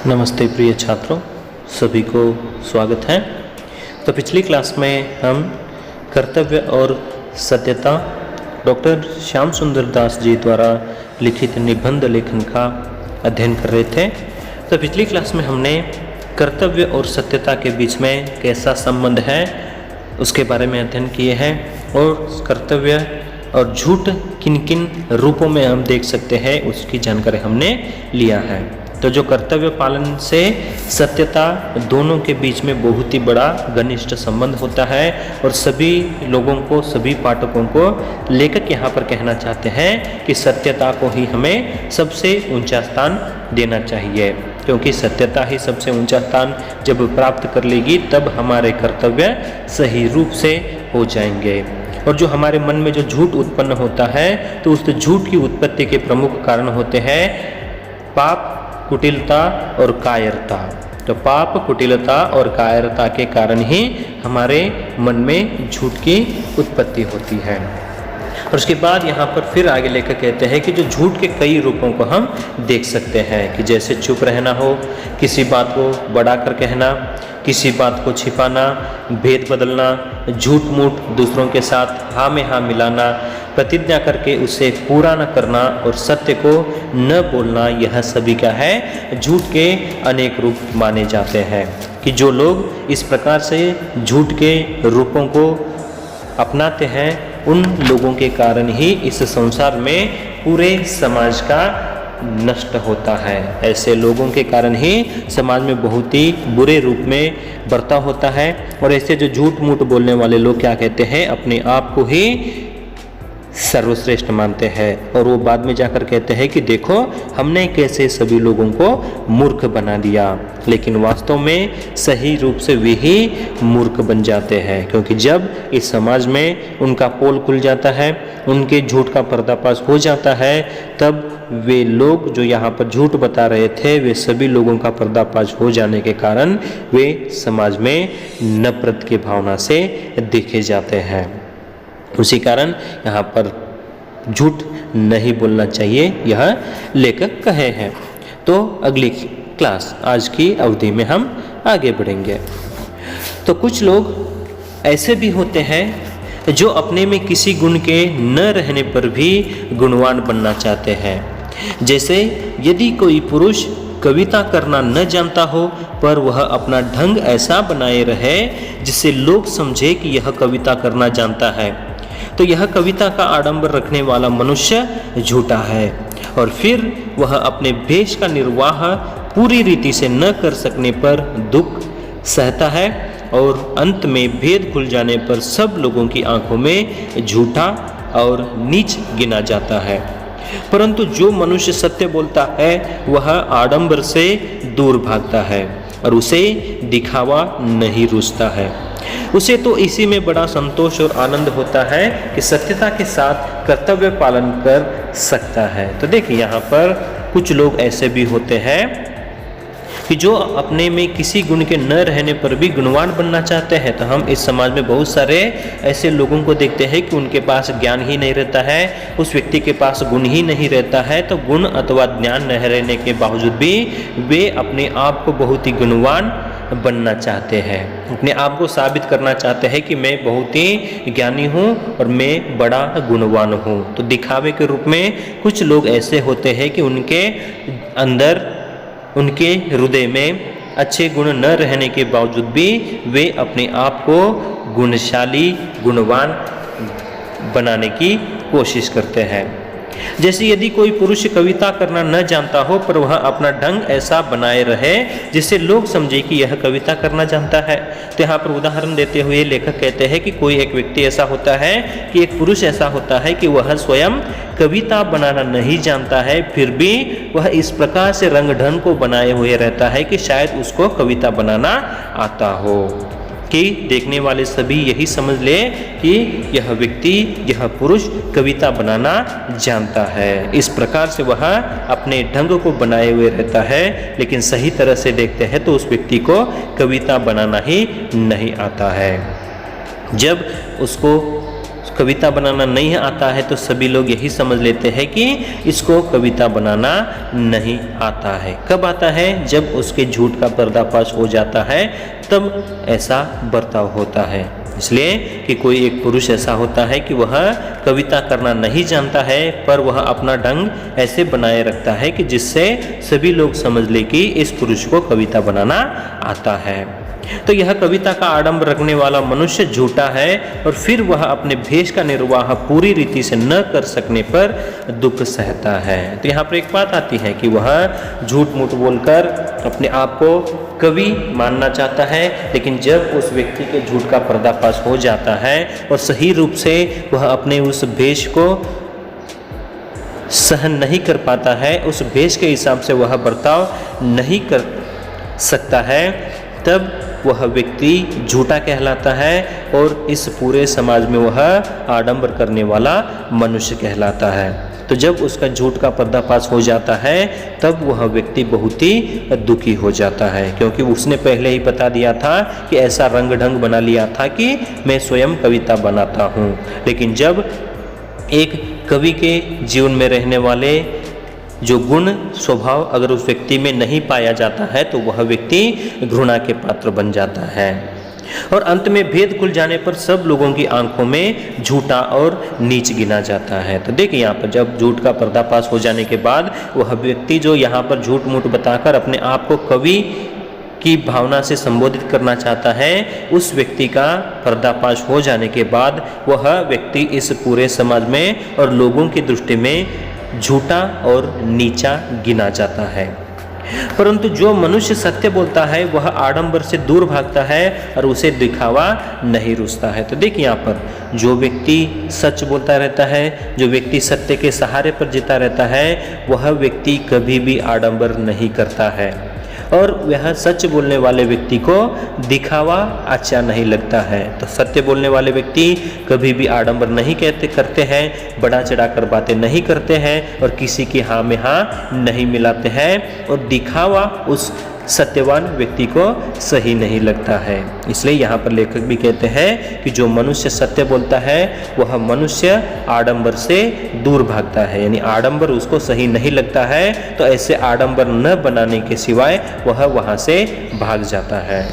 नमस्ते प्रिय छात्रों, सभी को स्वागत है। तो पिछली क्लास में हम कर्तव्य और सत्यता डॉक्टर श्याम सुंदर दास जी द्वारा लिखित निबंध लेखन का अध्ययन कर रहे थे। तो पिछली क्लास में हमने कर्तव्य और सत्यता के बीच में कैसा संबंध है उसके बारे में अध्ययन किए हैं और कर्तव्य और झूठ किन किन रूपों में हम देख सकते हैं उसकी जानकारी हमने लिया है। तो जो कर्तव्य पालन से सत्यता दोनों के बीच में बहुत ही बड़ा घनिष्ठ संबंध होता है और सभी लोगों को, सभी पाठकों को लेखक यहाँ पर कहना चाहते हैं कि सत्यता को ही हमें सबसे ऊंचा स्थान देना चाहिए, क्योंकि सत्यता ही सबसे ऊंचा स्थान जब प्राप्त कर लेगी तब हमारे कर्तव्य सही रूप से हो जाएंगे। और जो हमारे मन में जो झूठ उत्पन्न होता है तो उस झूठ की उत्पत्ति के प्रमुख कारण होते हैं पाप, कुटिलता और कायरता। तो पाप, कुटिलता और कायरता के कारण ही हमारे मन में झूठ की उत्पत्ति होती है। और उसके बाद यहाँ पर फिर आगे लेकर कहते हैं कि जो झूठ के कई रूपों को हम देख सकते हैं कि जैसे चुप रहना हो, किसी बात को बढ़ाकर कहना, किसी बात को छिपाना, भेद बदलना, झूठ मूठ दूसरों के साथ हाँ में हाँ मिलाना, प्रतिज्ञा करके उसे पूरा न करना और सत्य को न बोलना, यह सभी क्या है, झूठ के अनेक रूप माने जाते हैं। कि जो लोग इस प्रकार से झूठ के रूपों को अपनाते हैं उन लोगों के कारण ही इस संसार में पूरे समाज का नष्ट होता है। ऐसे लोगों के कारण ही समाज में बहुत ही बुरे रूप में बर्ताव होता है। और ऐसे जो झूठ मूठ बोलने वाले लोग क्या कहते हैं, अपने आप को ही सर्वश्रेष्ठ मानते हैं और वो बाद में जाकर कहते हैं कि देखो हमने कैसे सभी लोगों को मूर्ख बना दिया। लेकिन वास्तव में सही रूप से वे ही मूर्ख बन जाते हैं, क्योंकि जब इस समाज में उनका पोल खुल जाता है, उनके झूठ का पर्दाफाश हो जाता है, तब वे लोग जो यहाँ पर झूठ बता रहे थे वे सभी लोगों का पर्दाफाश हो जाने के कारण वे समाज में नफरत की भावना से देखे जाते हैं। उसी कारण यहाँ पर झूठ नहीं बोलना चाहिए, यह लेखक कहे हैं। तो अगली क्लास आज की अवधि में हम आगे बढ़ेंगे। तो कुछ लोग ऐसे भी होते हैं जो अपने में किसी गुण के न रहने पर भी गुणवान बनना चाहते हैं। जैसे यदि कोई पुरुष कविता करना न जानता हो पर वह अपना ढंग ऐसा बनाए रहे जिससे लोग समझे कि यह कविता करना जानता है, तो यह कविता का आडंबर रखने वाला मनुष्य झूठा है। और फिर वह अपने भेष का निर्वाह पूरी रीति से न कर सकने पर दुख सहता है और अंत में भेद खुल जाने पर सब लोगों की आंखों में झूठा और नीच गिना जाता है। परंतु जो मनुष्य सत्य बोलता है वह आडंबर से दूर भागता है और उसे दिखावा नहीं रुचता है। उसे तो इसी में बड़ा संतोष और आनंद होता है कि सत्यता के साथ कर्तव्य पालन कर सकता है। तो देखिए यहाँ पर कुछ लोग ऐसे भी होते हैं कि जो अपने में किसी गुण के न रहने पर भी गुणवान बनना चाहते हैं। तो हम इस समाज में बहुत सारे ऐसे लोगों को देखते हैं कि उनके पास ज्ञान ही नहीं रहता है, उस व्यक्ति के पास गुण ही नहीं रहता है। तो गुण अथवा ज्ञान न रहने के बावजूद भी वे अपने आप को बहुत ही गुणवान बनना चाहते हैं, अपने आप को साबित करना चाहते हैं कि मैं बहुत ही ज्ञानी हूँ और मैं बड़ा गुणवान हूँ। तो दिखावे के रूप में कुछ लोग ऐसे होते हैं कि उनके अंदर, उनके हृदय में अच्छे गुण न रहने के बावजूद भी वे अपने आप को गुणशाली, गुणवान बनाने की कोशिश करते हैं। जैसे यदि कोई पुरुष कविता करना न जानता हो पर वह अपना ढंग ऐसा बनाए रहे जिससे लोग समझे कि यह कविता करना जानता है। तो यहाँ पर उदाहरण देते हुए लेखक कहते हैं कि कोई एक व्यक्ति ऐसा होता है कि एक पुरुष ऐसा होता है कि वह स्वयं कविता बनाना नहीं जानता है, फिर भी वह इस प्रकार से रंग ढंग को बनाए हुए रहता है कि शायद उसको कविता बनाना आता हो कि देखने वाले सभी यही समझ ले कि यह व्यक्ति, यह पुरुष कविता बनाना जानता है। इस प्रकार से वह अपने ढंग को बनाए हुए रहता है, लेकिन सही तरह से देखते हैं तो उस व्यक्ति को कविता बनाना ही नहीं आता है। जब उसको कविता बनाना नहीं आता है तो सभी लोग यही समझ लेते हैं कि इसको कविता बनाना नहीं आता है। कब आता है? जब उसके झूठ का पर्दाफाश हो जाता है, तब ऐसा बर्ताव होता है। इसलिए कि कोई एक पुरुष ऐसा होता है कि वह कविता करना नहीं जानता है, पर वह अपना ढंग ऐसे बनाए रखता है कि जिससे सभी लोग समझ ले कि इस पुरुष को कविता बनाना आता है। तो यह कविता का आडंबर रखने वाला मनुष्य झूठा है और फिर वह अपने भेष का निर्वाह पूरी रीति से न कर सकने पर दुख सहता है। तो यहाँ पर एक बात आती है कि वह झूठ मूठ बोलकर अपने आप को कवि मानना चाहता है, लेकिन जब उस व्यक्ति के झूठ का पर्दाफाश हो जाता है और सही रूप से वह अपने उस भेष को सहन नहीं कर पाता है, उस भेष के हिसाब से वह बर्ताव नहीं कर सकता है, तब वह व्यक्ति झूठा कहलाता है और इस पूरे समाज में वह आडंबर करने वाला मनुष्य कहलाता है। तो जब उसका झूठ का पर्दाफाश हो जाता है तब वह व्यक्ति बहुत ही दुखी हो जाता है, क्योंकि उसने पहले ही बता दिया था कि ऐसा रंग ढंग बना लिया था कि मैं स्वयं कविता बनाता हूँ। लेकिन जब एक कवि के जीवन में रहने वाले जो गुण स्वभाव अगर उस व्यक्ति में नहीं पाया जाता है तो वह व्यक्ति घृणा के पात्र बन जाता है और अंत में भेद खुल जाने पर सब लोगों की आंखों में झूठा और नीच गिना जाता है। तो देखिए यहाँ पर जब झूठ का पर्दाफाश हो जाने के बाद वह व्यक्ति जो यहाँ पर झूठ मूठ बताकर अपने आप को कवि की भावना से संबोधित करना चाहता है, उस व्यक्ति का पर्दाफाश हो जाने के बाद वह व्यक्ति इस पूरे समाज में और लोगों की दृष्टि में झूठा और नीचा गिना जाता है। परंतु जो मनुष्य सत्य बोलता है वह आडंबर से दूर भागता है और उसे दिखावा नहीं रुचता है। तो देखिए यहाँ पर जो व्यक्ति सच बोलता रहता है, जो व्यक्ति सत्य के सहारे पर जीता रहता है, वह व्यक्ति कभी भी आडंबर नहीं करता है और वह सच बोलने वाले व्यक्ति को दिखावा अच्छा नहीं लगता है। तो सत्य बोलने वाले व्यक्ति कभी भी आडंबर नहीं करते हैं, बड़ा चढ़ाकर बातें नहीं करते हैं और किसी की हाँ में हाँ नहीं मिलाते हैं और दिखावा उस सत्यवान व्यक्ति को सही नहीं लगता है। इसलिए यहाँ पर लेखक भी कहते हैं कि जो मनुष्य सत्य बोलता है वह मनुष्य आडंबर से दूर भागता है, यानी आडंबर उसको सही नहीं लगता है, तो ऐसे आडंबर न बनाने के सिवाय वह वहाँ से भाग जाता है।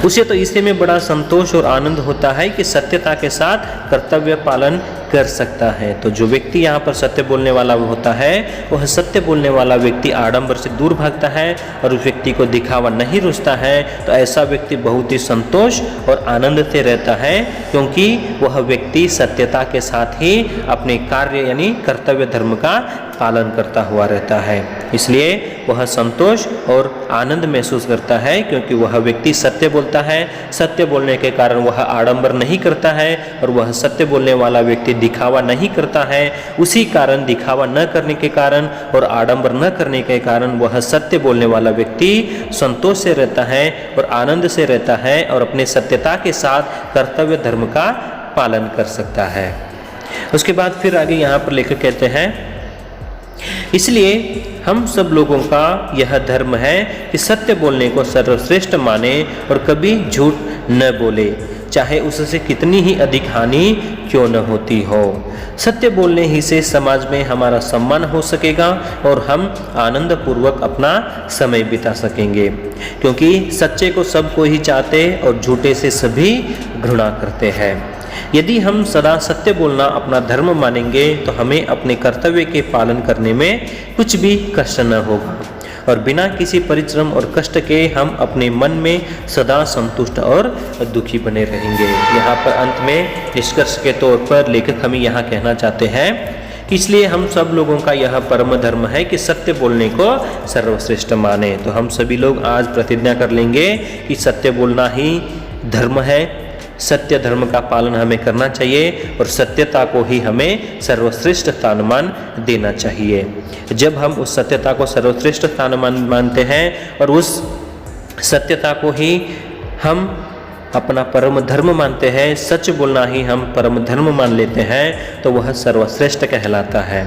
उसे तो इसी में बड़ा संतोष और आनंद होता है कि सत्यता के साथ कर्तव्य पालन कर सकता है। तो जो व्यक्ति यहाँ पर सत्य बोलने वाला होता है वह सत्य बोलने वाला व्यक्ति आडंबर से दूर भागता है और उस व्यक्ति को दिखावा नहीं रुचता है। तो ऐसा व्यक्ति बहुत ही संतोष और आनंद से रहता है, क्योंकि वह व्यक्ति सत्यता के साथ ही अपने कार्य यानी कर्तव्य धर्म का पालन करता हुआ रहता है। इसलिए वह संतोष और आनंद महसूस करता है, क्योंकि वह व्यक्ति सत्य बोलता है। सत्य बोलने के कारण वह आडंबर नहीं करता है और वह सत्य बोलने वाला व्यक्ति दिखावा नहीं करता है। उसी कारण दिखावा न करने के कारण और आडंबर न करने के कारण वह सत्य बोलने वाला व्यक्ति संतोष से रहता है और आनंद से रहता है और अपने सत्यता के साथ कर्तव्य धर्म का पालन कर सकता है। उसके बाद फिर आगे यहाँ पर लेखक कहते हैं, इसलिए हम सब लोगों का यह धर्म है कि सत्य बोलने को सर्वश्रेष्ठ माने और कभी झूठ न बोले, चाहे उससे कितनी ही अधिक हानि क्यों न होती हो। सत्य बोलने ही से समाज में हमारा सम्मान हो सकेगा और हम आनंद पूर्वक अपना समय बिता सकेंगे, क्योंकि सच्चे को सब को ही चाहते और झूठे से सभी घृणा करते हैं। यदि हम सदा सत्य बोलना अपना धर्म मानेंगे तो हमें अपने कर्तव्य के पालन करने में कुछ भी कष्ट न होगा और बिना किसी परिश्रम और कष्ट के हम अपने मन में सदा संतुष्ट और दुखी बने रहेंगे। यहाँ पर अंत में निष्कर्ष के तौर पर लेखक हमें यहाँ कहना चाहते हैं कि इसलिए हम सब लोगों का यह परम धर्म है कि सत्य बोलने को सर्वश्रेष्ठ माने। तो हम सभी लोग आज प्रतिज्ञा कर लेंगे कि सत्य बोलना ही धर्म है, सत्य धर्म का पालन हमें करना चाहिए और सत्यता को ही हमें सर्वश्रेष्ठ स्थानमान देना चाहिए। जब हम उस सत्यता को सर्वश्रेष्ठ स्थानमान मानते हैं और उस सत्यता को ही हम अपना परम धर्म मानते हैं, सच बोलना ही हम परम धर्म मान लेते हैं, तो वह सर्वश्रेष्ठ कहलाता है।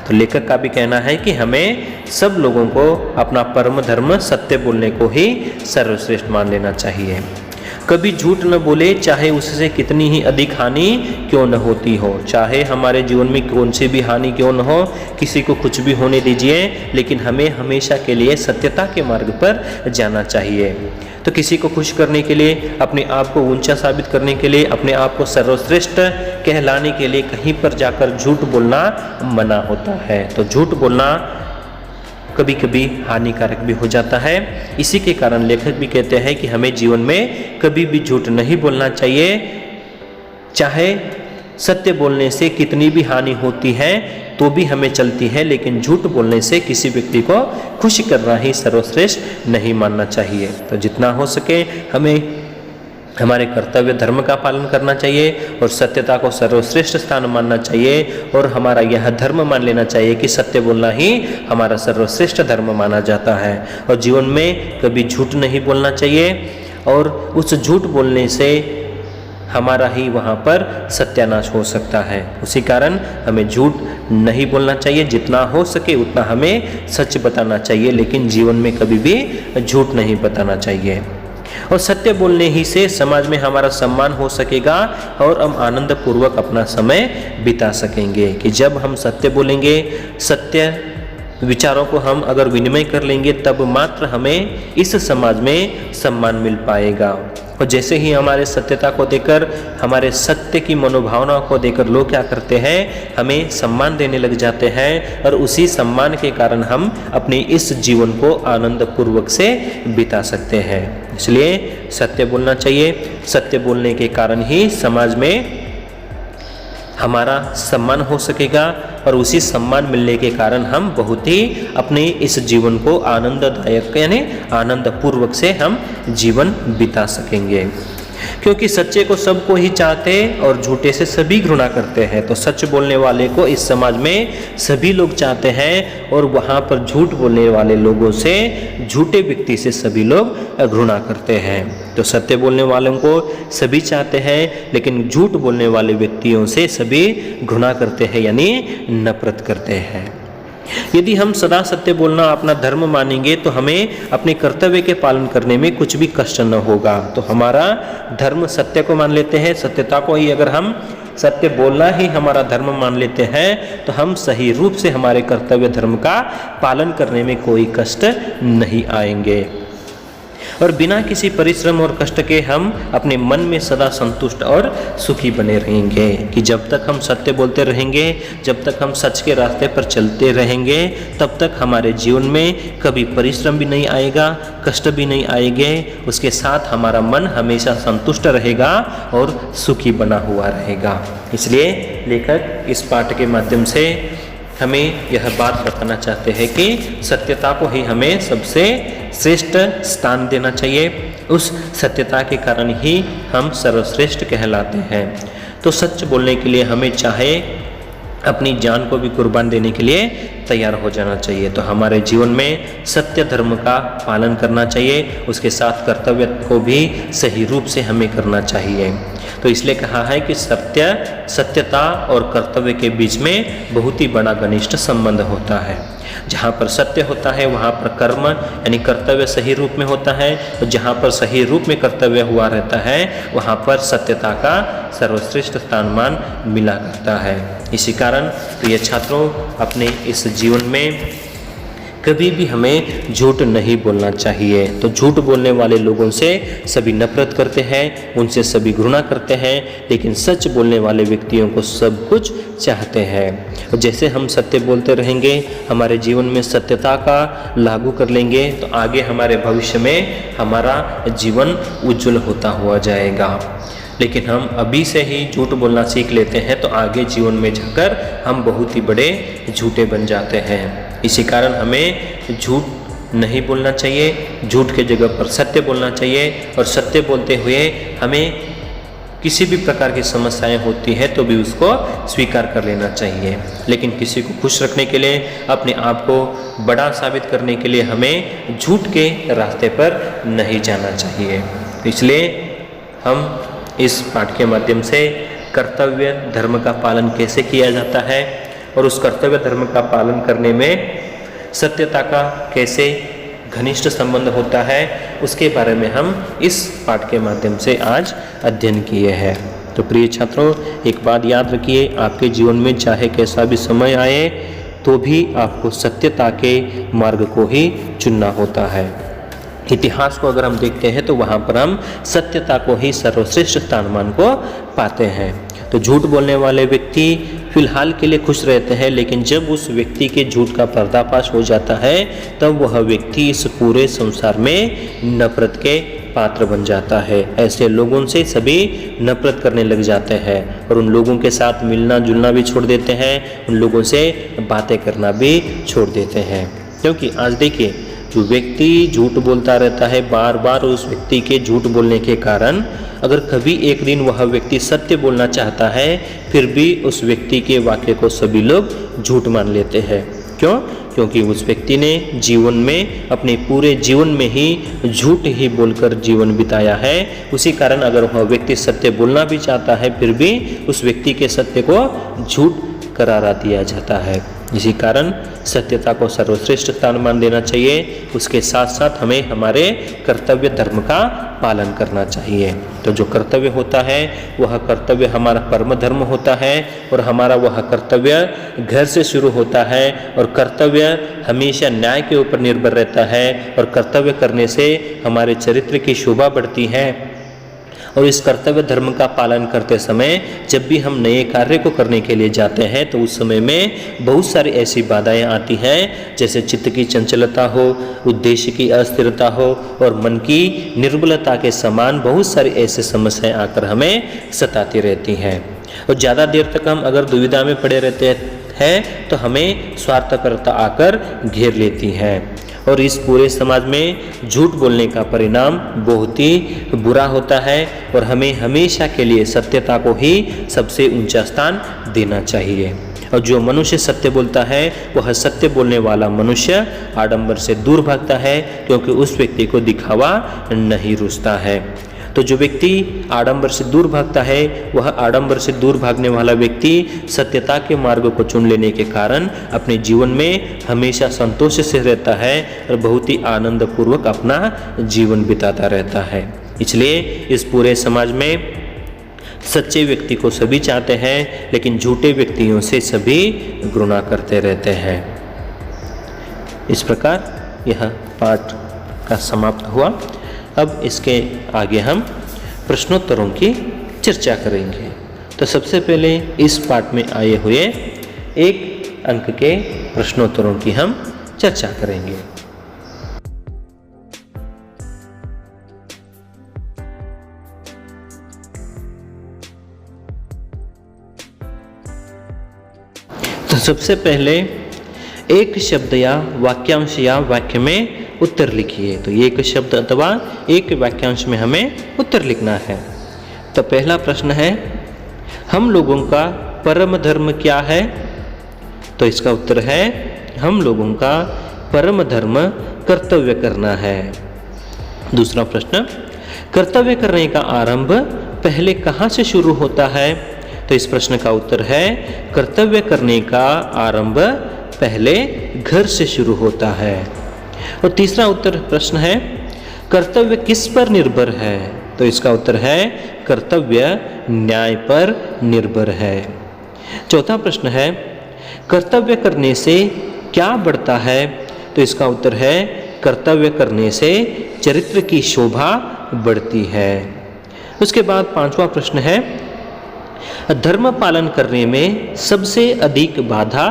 तो लेखक का भी कहना है कि हमें सब लोगों को अपना परम धर्म सत्य बोलने को ही सर्वश्रेष्ठ मान लेना चाहिए। कभी झूठ न बोले, चाहे उससे कितनी ही अधिक हानि क्यों न होती हो। चाहे हमारे जीवन में कौन सी भी हानि क्यों न हो, किसी को कुछ भी होने दीजिए, लेकिन हमें हमेशा के लिए सत्यता के मार्ग पर जाना चाहिए। तो किसी को खुश करने के लिए, अपने आप को ऊंचा साबित करने के लिए, अपने आप को सर्वश्रेष्ठ कहलाने के लिए कहीं पर जाकर झूठ बोलना मना होता है। तो झूठ बोलना कभी कभी हानिकारक भी हो जाता है। इसी के कारण लेखक भी कहते हैं कि हमें जीवन में कभी भी झूठ नहीं बोलना चाहिए, चाहे सत्य बोलने से कितनी भी हानि होती है तो भी हमें चलती है, लेकिन झूठ बोलने से किसी व्यक्ति को खुश करना ही सर्वश्रेष्ठ नहीं मानना चाहिए। तो जितना हो सके हमें हमारे कर्तव्य धर्म का पालन करना चाहिए और सत्यता को सर्वश्रेष्ठ स्थान मानना चाहिए, और हमारा यह धर्म मान लेना चाहिए कि सत्य बोलना ही हमारा सर्वश्रेष्ठ धर्म माना जाता है। और जीवन में कभी झूठ नहीं बोलना चाहिए, और उस झूठ बोलने से हमारा ही वहाँ पर सत्यानाश हो सकता है। उसी कारण हमें झूठ नहीं बोलना चाहिए, जितना हो सके उतना हमें सच बताना चाहिए, लेकिन जीवन में कभी भी झूठ नहीं बताना चाहिए। और सत्य बोलने ही से समाज में हमारा सम्मान हो सकेगा और हम आनंद पूर्वक अपना समय बिता सकेंगे। कि जब हम सत्य बोलेंगे, सत्य विचारों को हम अगर विनिमय कर लेंगे, तब मात्र हमें इस समाज में सम्मान मिल पाएगा। और जैसे ही हमारे सत्यता को देकर, हमारे सत्य की मनोभावनाओं को देकर लोग क्या करते हैं, हमें सम्मान देने लग जाते हैं, और उसी सम्मान के कारण हम अपने इस जीवन को आनंद पूर्वक से बिता सकते हैं। इसलिए सत्य बोलना चाहिए। सत्य बोलने के कारण ही समाज में हमारा सम्मान हो सकेगा, और उसी सम्मान मिलने के कारण हम बहुत ही अपने इस जीवन को आनंददायक यानी आनंद पूर्वक से हम जीवन बिता सकेंगे। क्योंकि सच्चे को सबको ही चाहते और झूठे से सभी घृणा करते हैं। तो सच बोलने वाले को इस समाज में सभी लोग चाहते हैं, और वहाँ पर झूठ बोलने वाले लोगों से, झूठे व्यक्ति से सभी लोग घृणा करते हैं। तो सत्य बोलने वालों को सभी चाहते हैं, लेकिन झूठ बोलने वाले व्यक्तियों से सभी घृणा करते हैं, यानी नफरत करते हैं। यदि हम सदा सत्य बोलना अपना धर्म मानेंगे तो हमें अपने कर्तव्य के पालन करने में कुछ भी कष्ट न होगा। तो हमारा धर्म सत्य को मान लेते हैं, सत्यता को ही अगर हम सत्य बोलना ही हमारा धर्म मान लेते हैं, तो हम सही रूप से हमारे कर्तव्य धर्म का पालन करने में कोई कष्ट नहीं आएंगे। और बिना किसी परिश्रम और कष्ट के हम अपने मन में सदा संतुष्ट और सुखी बने रहेंगे। कि जब तक हम सत्य बोलते रहेंगे, जब तक हम सच के रास्ते पर चलते रहेंगे, तब तक हमारे जीवन में कभी परिश्रम भी नहीं आएगा, कष्ट भी नहीं आएंगे। उसके साथ हमारा मन हमेशा संतुष्ट रहेगा और सुखी बना हुआ रहेगा। इसलिए लेखक इस पाठ के माध्यम से हमें यह बात बताना चाहते हैं कि सत्यता को ही हमें सबसे श्रेष्ठ स्थान देना चाहिए। उस सत्यता के कारण ही हम सर्वश्रेष्ठ कहलाते हैं। तो सच बोलने के लिए हमें चाहे अपनी जान को भी कुर्बान देने के लिए तैयार हो जाना चाहिए। तो हमारे जीवन में सत्य धर्म का पालन करना चाहिए, उसके साथ कर्तव्य को भी सही रूप से हमें करना चाहिए। तो इसलिए कहा है कि सत्यता और कर्तव्य के बीच में बहुत ही बड़ा घनिष्ठ संबंध होता है। जहाँ पर सत्य होता है वहाँ पर कर्म यानी कर्तव्य सही रूप में होता है, और जहाँ पर सही रूप में कर्तव्य हुआ रहता है वहाँ पर सत्यता का सर्वश्रेष्ठ स्थान मिला करता है। इसी कारण प्रिय छात्रों, अपने इस जीवन में कभी भी हमें झूठ नहीं बोलना चाहिए। तो झूठ बोलने वाले लोगों से सभी नफरत करते हैं, उनसे सभी घृणा करते हैं, लेकिन सच बोलने वाले व्यक्तियों को सब कुछ चाहते हैं। और जैसे हम सत्य बोलते रहेंगे, हमारे जीवन में सत्यता का लागू कर लेंगे, तो आगे हमारे भविष्य में हमारा जीवन उज्जवल होता हुआ जाएगा। लेकिन हम अभी से ही झूठ बोलना सीख लेते हैं तो आगे जीवन में जाकर हम बहुत ही बड़े झूठे बन जाते हैं। इसी कारण हमें झूठ नहीं बोलना चाहिए, झूठ के जगह पर सत्य बोलना चाहिए। और सत्य बोलते हुए हमें किसी भी प्रकार की समस्याएं होती है तो भी उसको स्वीकार कर लेना चाहिए। लेकिन किसी को खुश रखने के लिए, अपने आप को बड़ा साबित करने के लिए हमें झूठ के रास्ते पर नहीं जाना चाहिए। इसलिए हम इस पाठ के माध्यम से कर्तव्य धर्म का पालन कैसे किया जाता है और उस कर्तव्य धर्म का पालन करने में सत्यता का कैसे घनिष्ठ संबंध होता है, उसके बारे में हम इस पाठ के माध्यम से आज अध्ययन किए हैं। तो प्रिय छात्रों, एक बात याद रखिए, आपके जीवन में चाहे कैसा भी समय आए तो भी आपको सत्यता के मार्ग को ही चुनना होता है। इतिहास को अगर हम देखते हैं तो वहाँ पर हम सत्यता को ही सर्वश्रेष्ठ स्थानमान को पाते हैं। तो झूठ बोलने वाले व्यक्ति फिलहाल के लिए खुश रहते हैं, लेकिन जब उस व्यक्ति के झूठ का पर्दाफाश हो जाता है तब वह व्यक्ति इस पूरे संसार में नफरत के पात्र बन जाता है। ऐसे लोगों से सभी नफरत करने लग जाते हैं और उन लोगों के साथ मिलना जुलना भी छोड़ देते हैं, उन लोगों से बातें करना भी छोड़ देते हैं। क्योंकि आज देखिए, जो व्यक्ति झूठ बोलता रहता है, बार बार उस व्यक्ति के झूठ बोलने के कारण अगर कभी एक दिन वह व्यक्ति सत्य बोलना चाहता है, फिर भी उस व्यक्ति के वाक्य को सभी लोग झूठ मान लेते हैं। क्यों? क्योंकि उस व्यक्ति ने जीवन में, अपने पूरे जीवन में ही झूठ ही बोलकर जीवन बिताया है। उसी कारण अगर वह व्यक्ति सत्य बोलना भी चाहता है, फिर भी उस व्यक्ति के सत्य को झूठ करारा दिया जाता है। इसी कारण सत्यता को सर्वश्रेष्ठ स्थान मान देना चाहिए। उसके साथ साथ हमें हमारे कर्तव्य धर्म का पालन करना चाहिए। तो जो कर्तव्य होता है वह कर्तव्य हमारा परम धर्म होता है और हमारा वह कर्तव्य घर से शुरू होता है और कर्तव्य हमेशा न्याय के ऊपर निर्भर रहता है और कर्तव्य करने से हमारे चरित्र की शोभा बढ़ती है। और इस कर्तव्य धर्म का पालन करते समय जब भी हम नए कार्य को करने के लिए जाते हैं तो उस समय में बहुत सारी ऐसी बाधाएं आती हैं, जैसे चित्त की चंचलता हो, उद्देश्य की अस्थिरता हो और मन की निर्बलता के समान बहुत सारी ऐसी समस्याएं आकर हमें सताती रहती हैं। और ज़्यादा देर तक हम अगर दुविधा में पड़े रहते हैं तो हमें स्वार्थपरता आकर घेर लेती है और इस पूरे समाज में झूठ बोलने का परिणाम बहुत ही बुरा होता है और हमें हमेशा के लिए सत्यता को ही सबसे ऊंचा स्थान देना चाहिए। और जो मनुष्य सत्य बोलता है वह सत्य बोलने वाला मनुष्य आडंबर से दूर भागता है, क्योंकि उस व्यक्ति को दिखावा नहीं रुचता है। तो जो व्यक्ति आडंबर से दूर भागता है, वह आडंबर से दूर भागने वाला व्यक्ति सत्यता के मार्ग को चुन लेने के कारण अपने जीवन में हमेशा संतोष से रहता है और बहुत ही आनंद पूर्वक अपना जीवन बिताता रहता है। इसलिए इस पूरे समाज में सच्चे व्यक्ति को सभी चाहते हैं, लेकिन झूठे व्यक्तियों से सभी घृणा करते रहते हैं। इस प्रकार यह पाठ का समाप्त हुआ। अब इसके आगे हम प्रश्नोत्तरों की चर्चा करेंगे। तो सबसे पहले इस पाठ में आए हुए 1 अंक के प्रश्नोत्तरों की हम चर्चा करेंगे। तो सबसे पहले एक शब्द या वाक्यांश या वाक्य में उत्तर लिखिए। तो एक शब्द अथवा एक वाक्यांश में हमें उत्तर लिखना है। तो पहला प्रश्न है, हम लोगों का परम धर्म क्या है? तो इसका उत्तर है, हम लोगों का परम धर्म कर्तव्य करना है। दूसरा प्रश्न, कर्तव्य करने का आरंभ पहले कहाँ से शुरू होता है? तो इस प्रश्न का उत्तर है, कर्तव्य करने का आरंभ पहले घर से शुरू होता है। और तीसरा उत्तर प्रश्न है, कर्तव्य किस पर निर्भर है? तो इसका उत्तर है, कर्तव्य न्याय पर निर्भर है। चौथा प्रश्न है, कर्तव्य करने से क्या बढ़ता है? तो इसका उत्तर है, कर्तव्य करने से चरित्र की शोभा बढ़ती है। उसके बाद 5वां प्रश्न है, धर्म पालन करने में सबसे अधिक बाधा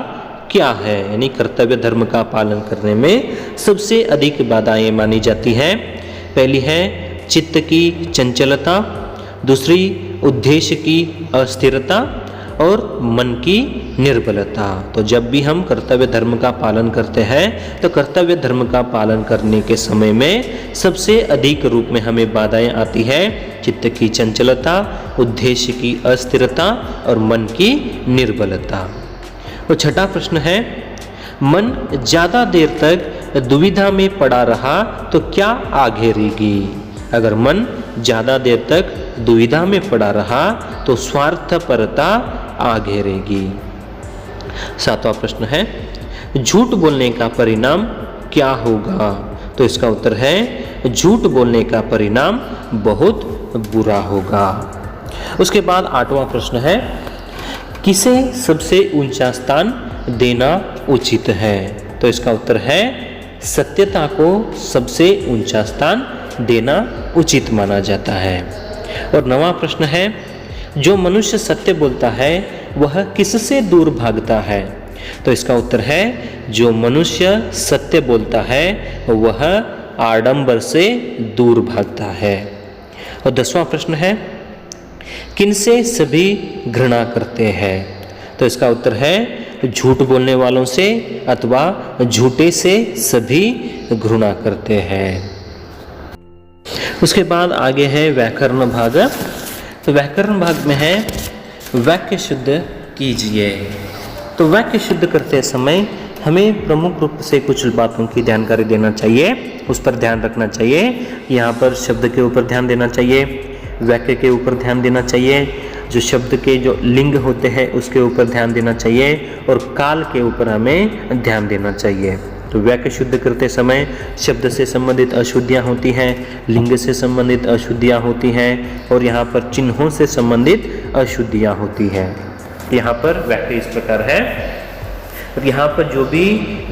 क्या है? यानी कर्तव्य धर्म का पालन करने में सबसे अधिक बाधाएं मानी जाती हैं। पहली है चित्त की चंचलता, दूसरी उद्देश्य की अस्थिरता और मन की निर्बलता। तो जब भी हम कर्तव्य धर्म का पालन करते हैं तो कर्तव्य धर्म का पालन करने के समय में सबसे अधिक रूप में हमें बाधाएं आती है, चित्त की चंचलता, उद्देश्य की अस्थिरता और मन की निर्बलता। और छठा प्रश्न है, मन ज़्यादा देर तक दुविधा में पड़ा रहा तो क्या आघेरेगी? अगर मन ज़्यादा देर तक दुविधा में पड़ा रहा तो स्वार्थपरता आघेरेगी। 7वां प्रश्न है, झूठ बोलने का परिणाम क्या होगा? तो इसका उत्तर है झूठ बोलने का परिणाम बहुत बुरा होगा। उसके बाद 8वां प्रश्न है, किसे सबसे ऊंचा स्थान देना उचित है? तो इसका उत्तर है सत्यता को सबसे ऊंचा स्थान देना उचित माना जाता है। और 9वां प्रश्न है, जो मनुष्य सत्य बोलता है वह किससे दूर भागता है? तो इसका उत्तर है जो मनुष्य सत्य बोलता है वह आडंबर से दूर भागता है। और 10वां प्रश्न है, किनसे सभी घृणा करते हैं? तो इसका उत्तर है झूठ बोलने वालों से अथवा झूठे से सभी घृणा करते हैं। उसके बाद आगे है व्याकरण भाग। तो व्याकरण भाग में है वाक्य शुद्ध कीजिए। तो वाक्य शुद्ध करते समय हमें प्रमुख रूप से कुछ बातों की जानकारी देना चाहिए, उस पर ध्यान रखना चाहिए। यहाँ पर शब्द के ऊपर ध्यान देना चाहिए, वाक्य के ऊपर ध्यान देना चाहिए, जो शब्द के जो लिंग होते हैं उसके ऊपर ध्यान देना चाहिए और काल के ऊपर हमें ध्यान देना चाहिए। तो वाक्य शुद्ध करते समय शब्द से संबंधित अशुद्धियाँ होती हैं, लिंग से संबंधित अशुद्धियाँ होती हैं और यहाँ पर चिन्हों से संबंधित अशुद्धियाँ होती हैं। यहाँ पर वाक्य इस प्रकार है। और यहाँ पर जो भी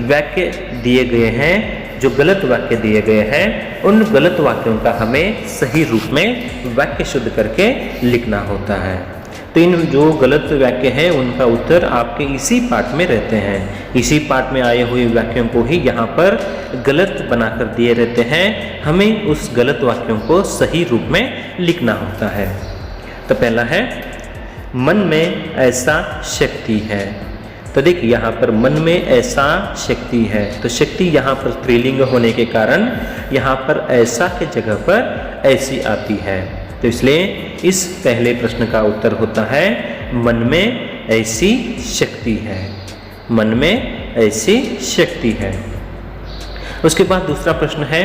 वाक्य दिए गए हैं, जो गलत वाक्य दिए गए हैं, उन गलत वाक्यों का हमें सही रूप में वाक्य शुद्ध करके लिखना होता है। तो इन जो गलत वाक्य हैं उनका उत्तर आपके इसी पाठ में रहते हैं। इसी पाठ में आए हुए वाक्यों को ही यहाँ पर गलत बनाकर दिए रहते हैं, हमें उस गलत वाक्यों को सही रूप में लिखना होता है। तो पहला है, मन में ऐसा शक्ति है। तो देखिए यहाँ पर मन में ऐसा शक्ति है, तो शक्ति यहाँ पर स्त्रीलिंग होने के कारण यहाँ पर ऐसा के जगह पर ऐसी आती है। तो इसलिए इस पहले प्रश्न का उत्तर होता है मन में ऐसी शक्ति है। मन में ऐसी शक्ति है। उसके बाद दूसरा प्रश्न है,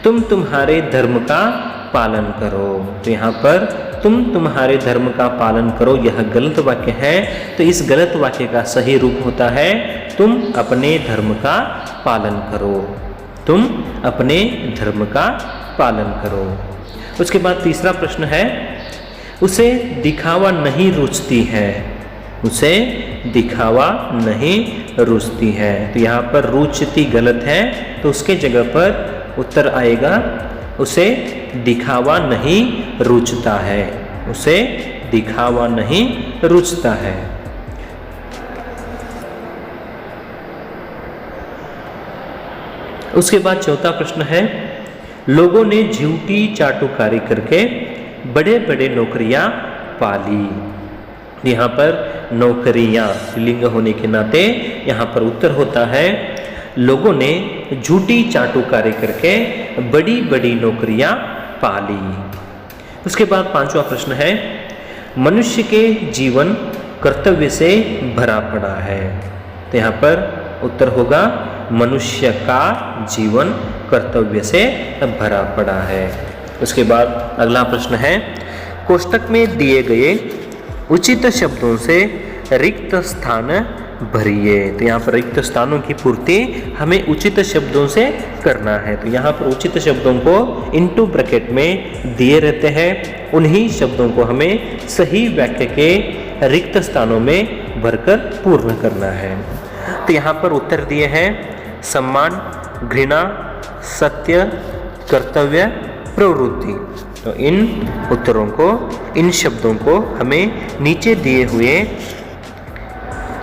तुम तुम्हारे धर्म का पालन करो। तो यहाँ पर तुम तुम्हारे धर्म का पालन करो, यह गलत वाक्य है। तो इस गलत वाक्य का सही रूप होता है तुम अपने धर्म का पालन करो। तुम अपने धर्म का पालन करो। उसके बाद तीसरा प्रश्न है, उसे दिखावा नहीं रुचती है। उसे दिखावा नहीं रुचती है। तो यहाँ पर रुचती गलत है, तो उसके जगह पर उत्तर आएगा उसे दिखावा नहीं रुचता है। उसे दिखावा नहीं रुचता है। उसके बाद चौथा प्रश्न है, लोगों ने झूठी चाटुकारी करके बड़े बड़े नौकरियां पाली। यहाँ पर नौकरियां लिंग होने के नाते यहाँ पर उत्तर होता है लोगों ने झूठी चाटुकारी करके बड़ी बड़ी नौकरियां पाली। उसके बाद पांचवा प्रश्न है, मनुष्य के जीवन कर्तव्य से भरा पड़ा है। तो यहाँ पर उत्तर होगा मनुष्य का जीवन कर्तव्य से भरा पड़ा है। उसके बाद अगला प्रश्न है, कोष्टक में दिए गए उचित शब्दों से रिक्त स्थान भरिए। तो यहाँ पर रिक्त स्थानों की पूर्ति हमें उचित शब्दों से करना है। तो यहाँ पर उचित शब्दों को इनटू ब्रैकेट में दिए रहते हैं, उन्हीं शब्दों को हमें सही वाक्य के रिक्त स्थानों में भरकर पूर्ण करना है। तो यहाँ पर उत्तर दिए हैं सम्मान, घृणा, सत्य, कर्तव्य, प्रवृत्ति। तो इन उत्तरों को, इन शब्दों को हमें नीचे दिए हुए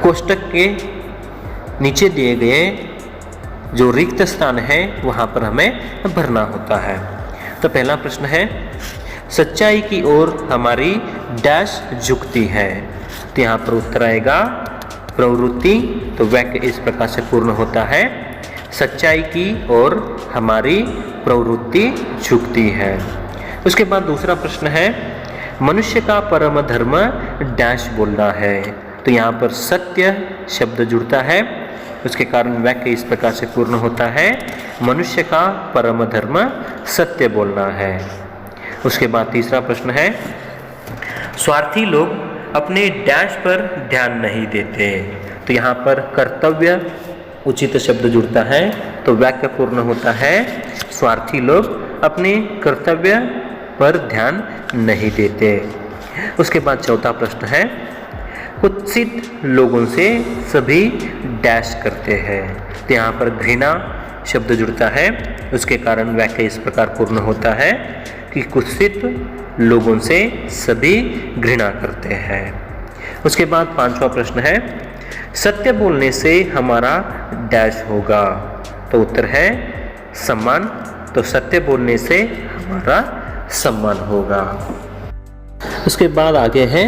कोष्टक के नीचे दिए गए जो रिक्त स्थान है वहाँ पर हमें भरना होता है। तो पहला प्रश्न है, सच्चाई की ओर हमारी डैश झुकती है। तो यहाँ पर उत्तर आएगा प्रवृत्ति। तो वाक्य इस प्रकार से पूर्ण होता है, सच्चाई की ओर हमारी प्रवृत्ति झुकती है। उसके बाद दूसरा प्रश्न है, मनुष्य का परम धर्म डैश बोलना है। तो यहाँ पर सत्य शब्द जुड़ता है, उसके कारण वाक्य इस प्रकार से पूर्ण होता है, मनुष्य का परम धर्म सत्य बोलना है। उसके बाद तीसरा प्रश्न है, स्वार्थी लोग अपने डैश पर ध्यान नहीं देते। तो यहाँ पर कर्तव्य उचित शब्द जुड़ता है तो वाक्य पूर्ण होता है। स्वार्थी लोग अपने कर्तव्य पर ध्यान नहीं देते। उसके बाद चौथा प्रश्न है, कुत्सित लोगों से सभी डैश करते हैं। तो यहाँ पर घृणा शब्द जुड़ता है, उसके कारण वाक्य इस प्रकार पूर्ण होता है कि कुत्सित लोगों से सभी घृणा करते हैं। उसके बाद पांचवा प्रश्न है, सत्य बोलने से हमारा डैश होगा। तो उत्तर है सम्मान। तो सत्य बोलने से हमारा सम्मान होगा। उसके बाद आगे है,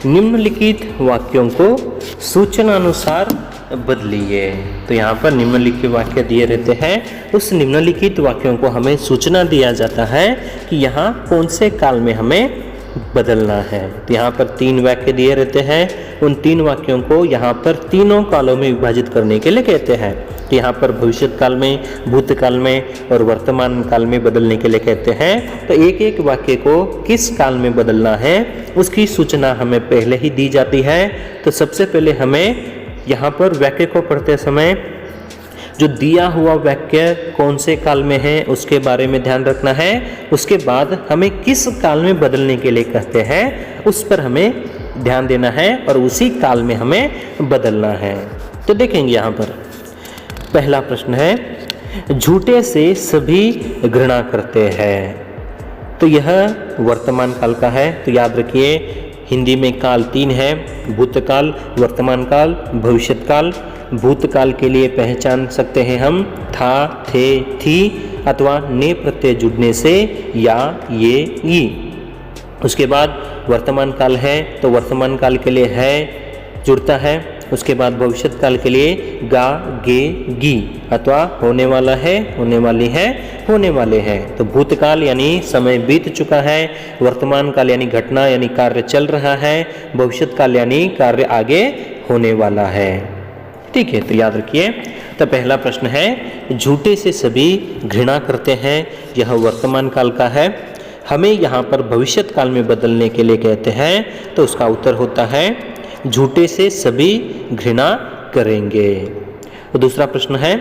निम्नलिखित वाक्यों को सूचनानुसार बदलिए। तो यहाँ पर निम्नलिखित वाक्य दिए रहते हैं, उस निम्नलिखित वाक्यों को हमें सूचना दिया जाता है कि यहाँ कौन से काल में हमें बदलना है। तो यहाँ पर 3 वाक्य दिए रहते हैं, उन 3 वाक्यों को यहाँ पर तीनों कालों में विभाजित करने के लिए कहते हैं। तो यहाँ पर भविष्य काल में, भूतकाल में और वर्तमान काल में बदलने के लिए कहते हैं। तो एक एक वाक्य को किस काल में बदलना है उसकी सूचना हमें पहले ही दी जाती है। तो सबसे पहले हमें यहाँ पर वाक्य को पढ़ते समय जो दिया हुआ वाक्य कौन से काल में है उसके बारे में ध्यान रखना है। उसके बाद हमें किस काल में बदलने के लिए कहते हैं उस पर हमें ध्यान देना है और उसी काल में हमें बदलना है। तो देखेंगे यहाँ पर पहला प्रश्न है, झूठे से सभी घृणा करते हैं। तो यह वर्तमान काल का है। तो याद रखिए हिंदी में काल 3 है, भूतकाल, वर्तमान काल, भविष्यत काल। भूतकाल के लिए पहचान सकते हैं हम था, थे, थी अथवा ने प्रत्यय जुड़ने से या, ये, ई। उसके बाद वर्तमान काल है तो वर्तमान काल के लिए है जुड़ता है। उसके बाद भविष्यत काल के लिए गा, गे, गी अथवा होने वाला है, होने वाली है, होने वाले हैं। तो भूतकाल यानी समय बीत चुका है, वर्तमान काल यानी घटना यानी कार्य चल रहा है, भविष्यत काल यानी कार्य आगे होने वाला है। ठीक है, तो याद रखिए। तो पहला प्रश्न है, झूठे से सभी घृणा करते हैं, यह वर्तमान काल का है। हमें यहाँ पर भविष्यत काल में बदलने के लिए कहते हैं तो उसका उत्तर होता है झूठे से सभी घृणा करेंगे। तो दूसरा प्रश्न है,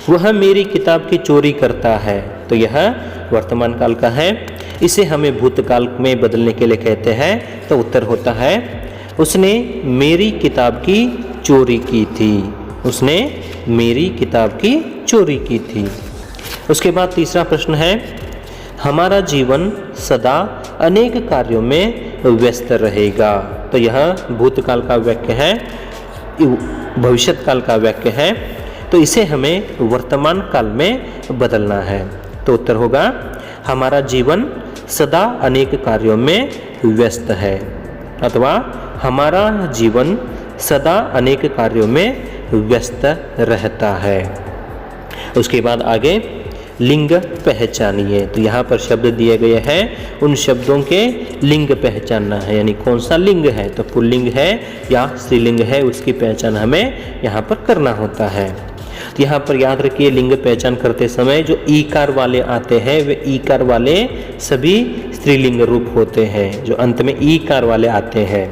वह मेरी किताब की चोरी करता है। तो यह वर्तमान काल का है, इसे हमें भूतकाल में बदलने के लिए कहते हैं तो उत्तर होता है उसने मेरी किताब की चोरी की थी। उसने मेरी किताब की चोरी की थी। उसके बाद तीसरा प्रश्न है, हमारा जीवन सदा अनेक कार्यों में व्यस्त रहेगा। तो यह भूतकाल का वाक्य है, भविष्यत काल का वाक्य है, तो इसे हमें वर्तमान काल में बदलना है। तो उत्तर होगा हमारा जीवन सदा अनेक कार्यों में व्यस्त है अथवा हमारा जीवन सदा अनेक कार्यों में व्यस्त रहता है। उसके बाद आगे लिंग पहचानिए। तो यहाँ पर शब्द दिए गए हैं, उन शब्दों के लिंग पहचानना है, यानी कौन सा लिंग है, तो पुल्लिंग है या स्त्रीलिंग है उसकी पहचान हमें यहाँ पर करना होता है। तो यहाँ पर याद रखिए लिंग पहचान करते समय जो ईकार वाले आते हैं वे ईकार वाले सभी स्त्रीलिंग रूप होते हैं, जो अंत में ईकार वाले आते हैं।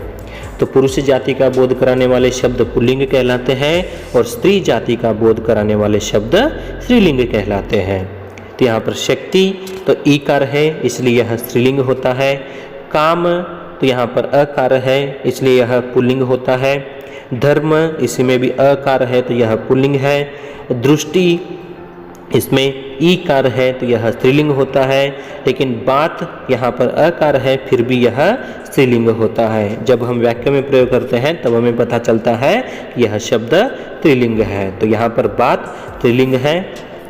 तो पुरुष जाति का बोध कराने वाले शब्द पुल्लिंग कहलाते हैं और स्त्री जाति का बोध कराने वाले शब्द स्त्रीलिंग कहलाते हैं। तो यहाँ पर शक्ति तो ईकार है इसलिए यह स्त्रीलिंग होता है। काम तो यहाँ पर अकार है इसलिए यह पुल्लिंग होता है। धर्म इसमें भी अकार है तो यह पुल्लिंग है। दृष्टि इसमें ईकार है तो यह स्त्रीलिंग होता है, लेकिन बात यहाँ पर अकार है फिर भी यह स्त्रीलिंग होता है। जब हम वाक्य में प्रयोग करते हैं तब हमें पता चलता है कि यह शब्द स्त्रीलिंग है। तो यहाँ पर बात स्त्रीलिंग है,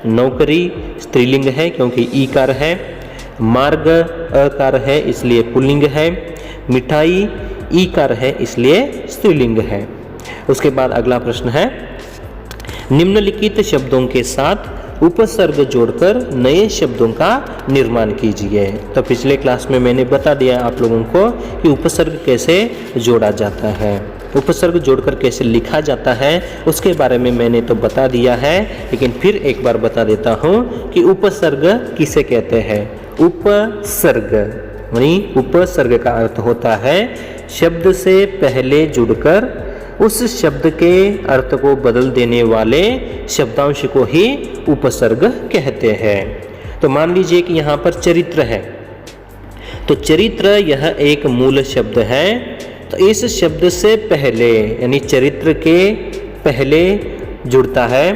नौकरी स्त्रीलिंग है क्योंकि ईकार है, मार्ग अकार है इसलिए पुल्लिंग है, मिठाई ईकार है इसलिए स्त्रीलिंग है। उसके बाद अगला प्रश्न है, निम्नलिखित शब्दों के साथ उपसर्ग जोड़कर नए शब्दों का निर्माण कीजिए। तो पिछले क्लास में मैंने बता दिया आप लोगों को कि उपसर्ग कैसे जोड़ा जाता है, उपसर्ग जोड़कर कैसे लिखा जाता है उसके बारे में मैंने तो बता दिया है, लेकिन फिर एक बार बता देता हूँ कि उपसर्ग किसे कहते हैं। उपसर्ग यानी उपसर्ग का अर्थ होता है शब्द से पहले जुड़कर उस शब्द के अर्थ को बदल देने वाले शब्दांश को ही उपसर्ग कहते हैं। तो मान लीजिए कि यहाँ पर चरित्र है, तो चरित्र यह एक मूल शब्द है। तो इस शब्द से पहले यानी चरित्र के पहले जुड़ता है,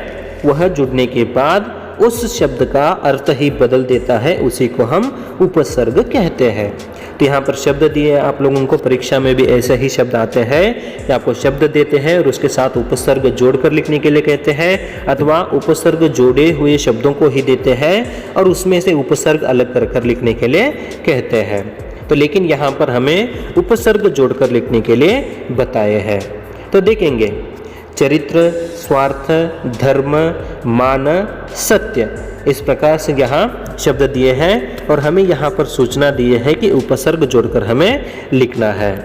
वह जुड़ने के बाद उस शब्द का अर्थ ही बदल देता है, उसी को हम उपसर्ग कहते हैं। तो यहाँ पर शब्द दिए, आप लोगों को परीक्षा में भी ऐसे ही शब्द आते हैं कि आपको शब्द देते हैं और उसके साथ उपसर्ग जोड़कर लिखने के लिए कहते हैं, अथवा उपसर्ग जोड़े हुए शब्दों को ही देते हैं और उसमें से उपसर्ग अलग कर कर लिखने के लिए कहते हैं। तो लेकिन यहाँ पर हमें उपसर्ग जोड़कर लिखने के लिए बताए हैं। तो देखेंगे, चरित्र, स्वार्थ, धर्म, मान, सत्य, इस प्रकार से यहाँ शब्द दिए हैं और हमें यहाँ पर सूचना दी है कि उपसर्ग जोड़कर हमें लिखना है।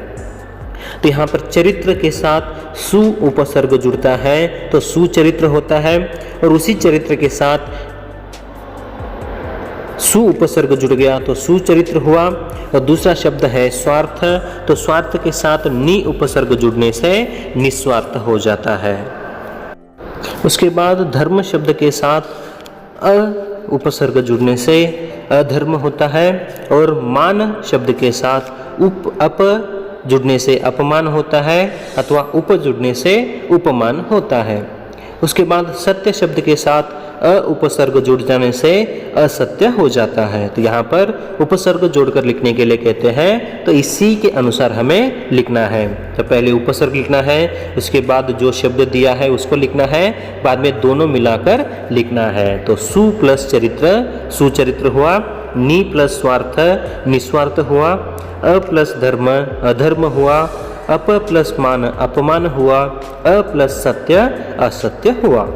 तो यहाँ पर चरित्र के साथ सु उपसर्ग जुड़ता है तो सुचरित्र होता है, और उसी चरित्र के साथ सु उपसर्ग जुड़ गया तो सुचरित्र हुआ। और दूसरा शब्द है स्वार्थ, तो स्वार्थ के साथ नि उपसर्ग जुड़ने से निस्वार्थ हो जाता है। उसके बाद धर्म शब्द के साथ अ उपसर्ग जुड़ने से अधर्म होता है, और मान शब्द के साथ अप जुड़ने से अपमान होता है, अथवा उप जुड़ने से उपमान होता है। उसके बाद सत्य शब्द के साथ अ उपसर्ग जुड़ जाने से असत्य हो जाता है। तो यहाँ पर उपसर्ग जोड़कर लिखने के लिए कहते हैं, तो इसी के अनुसार हमें लिखना है। तो पहले उपसर्ग लिखना है, उसके बाद जो शब्द दिया है उसको लिखना है, बाद में दोनों मिलाकर लिखना है। तो सु प्लस चरित्र सुचरित्र हुआ, नि प्लस स्वार्थ निस्वार्थ हुआ, अ प्लस धर्म अधर्म हुआ, अप प्लस मान अपमान हुआ, अ प्लस सत्य असत्य हुआ।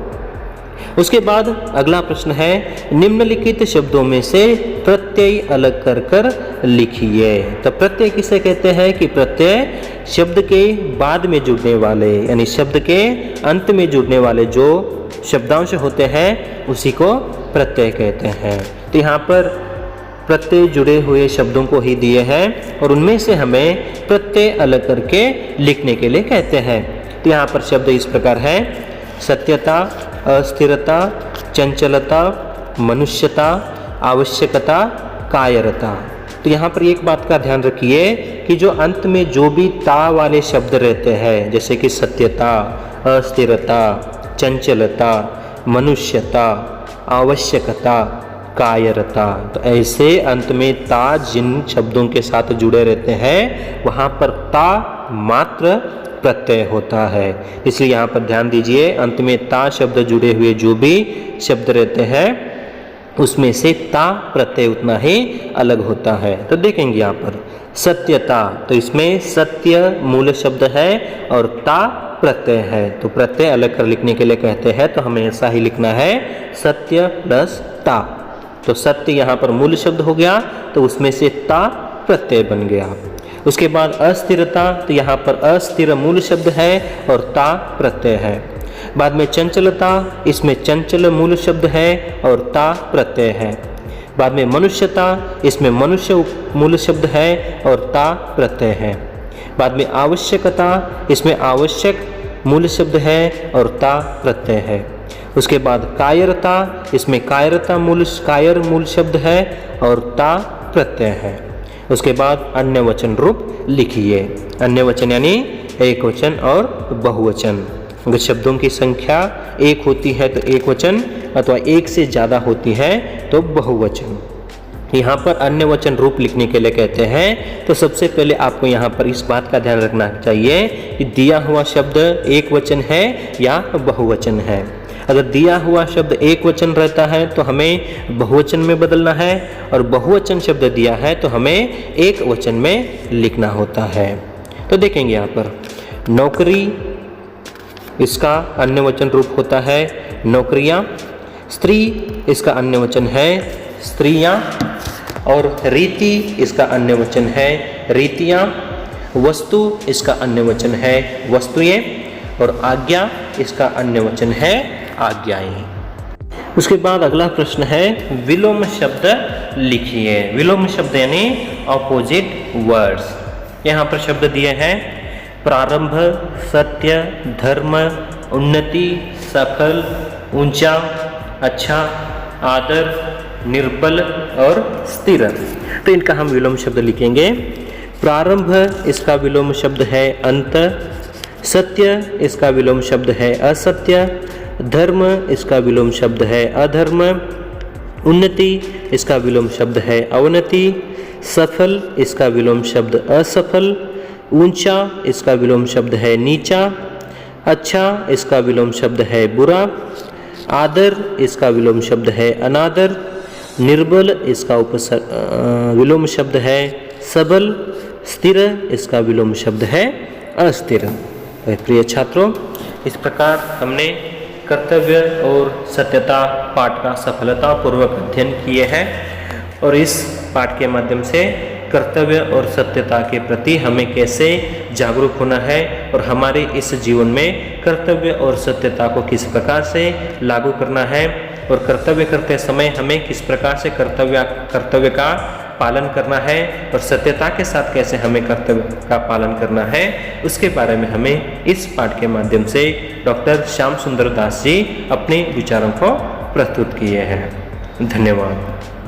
उसके बाद अगला प्रश्न है, निम्नलिखित शब्दों में से प्रत्यय अलग कर कर लिखिए। तो प्रत्यय किसे कहते हैं कि प्रत्यय शब्द के बाद में जुड़ने वाले यानी शब्द के अंत में जुड़ने वाले जो शब्दांश होते हैं उसी को प्रत्यय कहते हैं। तो यहाँ पर प्रत्यय जुड़े हुए शब्दों को ही दिए हैं और उनमें से हमें प्रत्यय अलग करके लिखने के लिए कहते हैं। तो यहाँ पर शब्द इस प्रकार है, सत्यता, अस्थिरता, चंचलता, मनुष्यता, आवश्यकता, कायरता। तो यहाँ पर एक बात का ध्यान रखिए कि जो अंत में जो भी ता वाले शब्द रहते हैं, जैसे कि सत्यता, अस्थिरता, चंचलता, मनुष्यता, आवश्यकता, कायरता, तो ऐसे अंत में ता जिन शब्दों के साथ जुड़े रहते हैं वहाँ पर ता मात्र प्रत्यय होता है। इसलिए यहाँ पर ध्यान दीजिए, अंत में ता शब्द जुड़े हुए जो भी शब्द रहते हैं उसमें से ता प्रत्यय उतना ही अलग होता है। तो देखेंगे यहाँ पर सत्यता, तो इसमें सत्य मूल शब्द है और ता प्रत्यय है। तो प्रत्यय अलग कर लिखने के लिए कहते हैं, तो हमें ऐसा ही लिखना है, सत्य प्लस ता। तो सत्य यहाँ पर मूल शब्द हो गया तो उसमें से ता प्रत्यय बन गया। उसके बाद अस्थिरता, तो यहाँ पर अस्थिर मूल शब्द है और ता प्रत्यय है। बाद में चंचलता, इसमें चंचल मूल शब्द है और ता प्रत्यय है। बाद में मनुष्यता, इसमें मनुष्य मूल शब्द है और ता प्रत्यय है। बाद में आवश्यकता, इसमें आवश्यक मूल शब्द है और ता प्रत्यय है। उसके बाद कायरता, इसमें कायर मूल शब्द है और ता प्रत्यय है। उसके बाद अन्य वचन रूप लिखिए। अन्य वचन यानी एक वचन और बहुवचन। अगर शब्दों की संख्या एक होती है तो एक वचन, अथवा एक से ज़्यादा होती है तो बहुवचन। यहाँ पर अन्य वचन रूप लिखने के लिए कहते हैं, तो सबसे पहले आपको यहाँ पर इस बात का ध्यान रखना चाहिए कि दिया हुआ शब्द एक वचन है या बहुवचन है। अगर दिया हुआ शब्द एक वचन रहता है तो हमें बहुवचन में बदलना है, और बहुवचन शब्द दिया है तो हमें एक वचन में लिखना होता है। तो देखेंगे यहाँ पर नौकरी, इसका अन्य वचन रूप होता है नौकरियाँ। स्त्री, इसका अन्य वचन है स्त्रियाँ। और रीति, इसका अन्य वचन है रीतियाँ। वस्तु, इसका अन्य वचन है वस्तुएं। और आज्ञा, इसका अन्य वचन है आज्ञाएं। उसके बाद अगला प्रश्न है, विलोम शब्द लिखिए। विलोम शब्द यानी ऑपोजिट वर्ड्स। यहाँ पर शब्द दिए हैं प्रारंभ, सत्य, धर्म, उन्नति, सफल, ऊंचा, अच्छा, आदर, निर्बल और स्थिर। तो इनका हम विलोम शब्द लिखेंगे। प्रारंभ इसका विलोम शब्द है अंत, सत्य इसका विलोम शब्द है असत्य, धर्म इसका विलोम शब्द है अधर्म, उन्नति इसका विलोम शब्द है अवनति, सफल इसका विलोम शब्द असफल, ऊंचा इसका विलोम शब्द है नीचा, अच्छा इसका विलोम शब्द है बुरा, आदर इसका विलोम शब्द है अनादर, निर्बल इसका विलोम शब्द है सबल, स्थिर इसका विलोम शब्द है अस्थिर। प्रिय छात्रों, इस प्रकार हमने कर्तव्य और सत्यता पाठ का सफलतापूर्वक अध्ययन किए हैं और इस पाठ के माध्यम से कर्तव्य और सत्यता के प्रति हमें कैसे जागरूक होना है और हमारे इस जीवन में कर्तव्य और सत्यता को किस प्रकार से लागू करना है और कर्तव्य करते समय हमें किस प्रकार से कर्तव्य का पालन करना है और सत्यता के साथ कैसे हमें कर्तव्य का पालन करना है, उसके बारे में हमें इस पाठ के माध्यम से डॉक्टर श्याम सुंदर दास जी अपने विचारों को प्रस्तुत किए हैं। धन्यवाद।